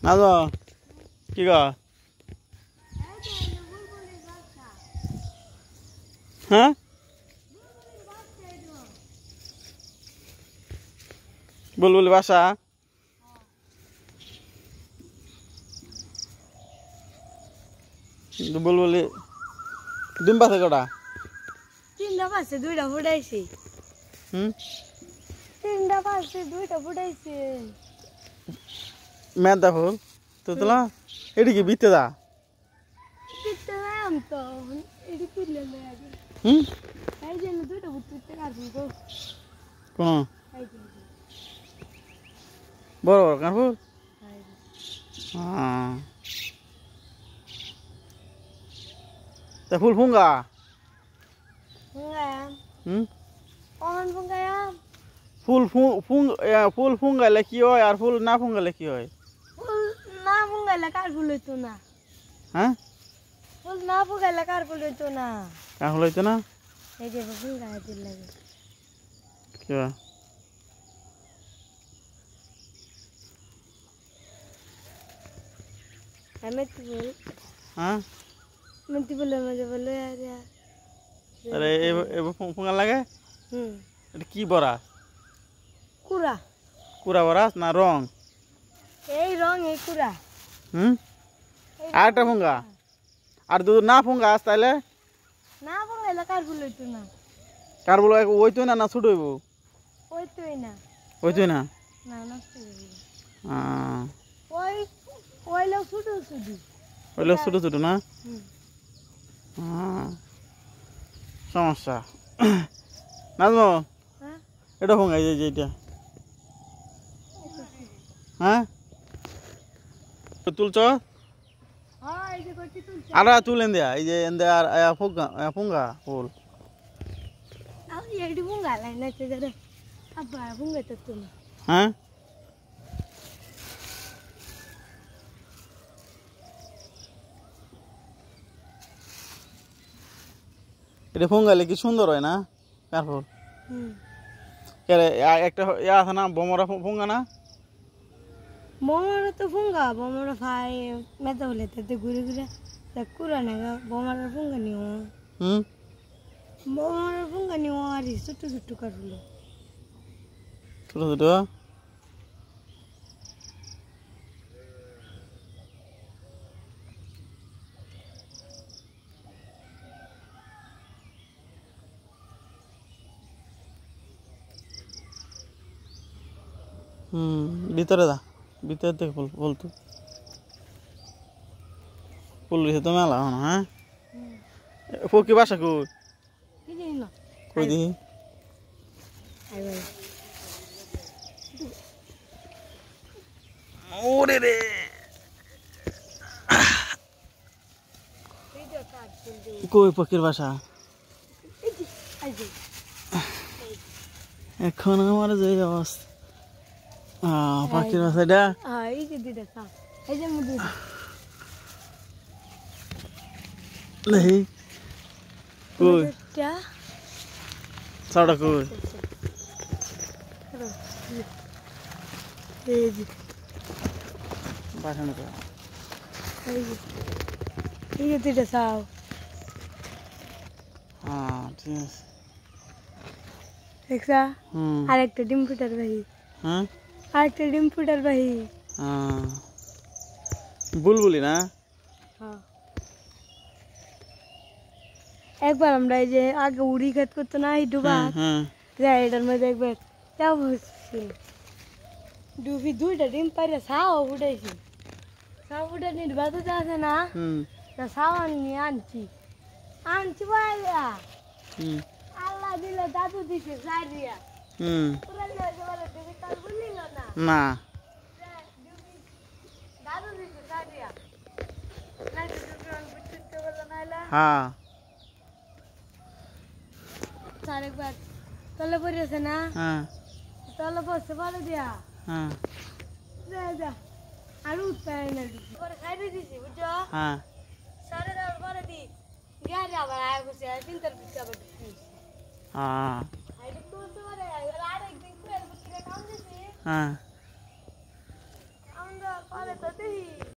না তো কি গো হ্যাঁ বুলবুলি বাসা বুলবুলি ডিম পাশে কটা তিনটা পাশে দুইটা ফুটাইছি তিনটা পাশে দুইটা ফুটাইছি মেদা ফুল তো তোলা এটি কি বিতে দা বিতে আম তো এটি তুললে আগে এই যে দুইটা ফুটতে কাটবো তো কোন বড় বড় কানপুর তা ফুল ফুঙ্গা ফুল ফুল ফুঙ্গাইলে কি হয় আর ফুল না ফুঙ্গাইলে কি হয় ফুল না ফুঙ্গাইলে কার ফুল হইতো না হ্যাঁ ফুল না ফুঙ্গাইলে কার ফুল হইতো না কার ফুল হইতো না এই যে ফুঙ্গাই দিল লাগে কি হয় আমি তো বল হ্যাঁ মন্তি বলে মজা বলে আরে এ ফুঙ্গা লাগে এটা কি বড়া কুড়া কুড়া বড়া না রং এই রং এই কুড়া আর একটা ফুঙ্গা আর যদি না ফুঙ্গা তাহলে না ফুঙ্গাইলে কার ফুল হইতো না কার বলো ওইতো না না ছোট হইব ওইতোই না ওইতো না না নষ্ট হয়ে যাবে ওই ওই লোক ছোট ছোট ওই লোক ছোট ছোট না সমস্যা নাজমো এটা ফুঙ্গা এই যে এটা হ্যাঁ তুলছ আর তুলেন দেয়া এই যে এন্দে আর ফুঙ্গা ফুল এটি ফুঙ্গা লাই না তো যারা আব্বা ফুঙ্গা তো তুমি হ্যাঁ এটা ফুঙ্গালে কি সুন্দর হয় না কার ফুল একটা ইয়া আছে না বোমরা ফুঙ্গা না বোমরা তো ফুঙ্গা বোমরা ভাই মেদা হলে তো ঘুরে ঘুরে কুড়া না বোমরা ফুঙ্গা নিও বোমরা ফুঙ্গা নিও আর ছোট ছোট কাটলো ছোট ছোট ভিতরে দা ভিতরে থেকে বলতো পুলিশে তো মেলা হন হ্যাঁ ফকি বাসা কই কই দিহি ওরে রে কই ফকির বাসা এখন আমার যে অবস্থা পাখির বাসাটা এই যে দিদা খা এই যে মুদি নেই কই টা সাড়া কই এই যে বাসানো কই এই যে দিদা খাও ঠিক আছে দেখছা আরেকটা ডিম ফুটার ভাই হ্যাঁ আরেকটা ডিম ফুটার ভাই বুলবুলি না একবার আমরা এই যে আগে উড়ি খেত করতো না এই ডুবা এটার মধ্যে একবার যাও বসছি ডুবি দুইটা ডিম পাইরে ছাও ফুটাইছি ছাও ফুটে নির্বাত আছে না তা ছাও নিয়ে আনছি বাইরা আল্লাহ দিলে দাদু দিছে সারিয়া না হ্যাঁ আরেকবার তলে পড়েছে না তলে বসতে পারে দিয়া আর উঠতে না পরে সাইডে দিছি বুঝছো সাড়ে দেওয়ার পরে দি গাড়ি আবার আয় বসে তিনটার পিছিয়ে আবার আরেকদিন হ্যাঁ আমরা পরে তো দেখি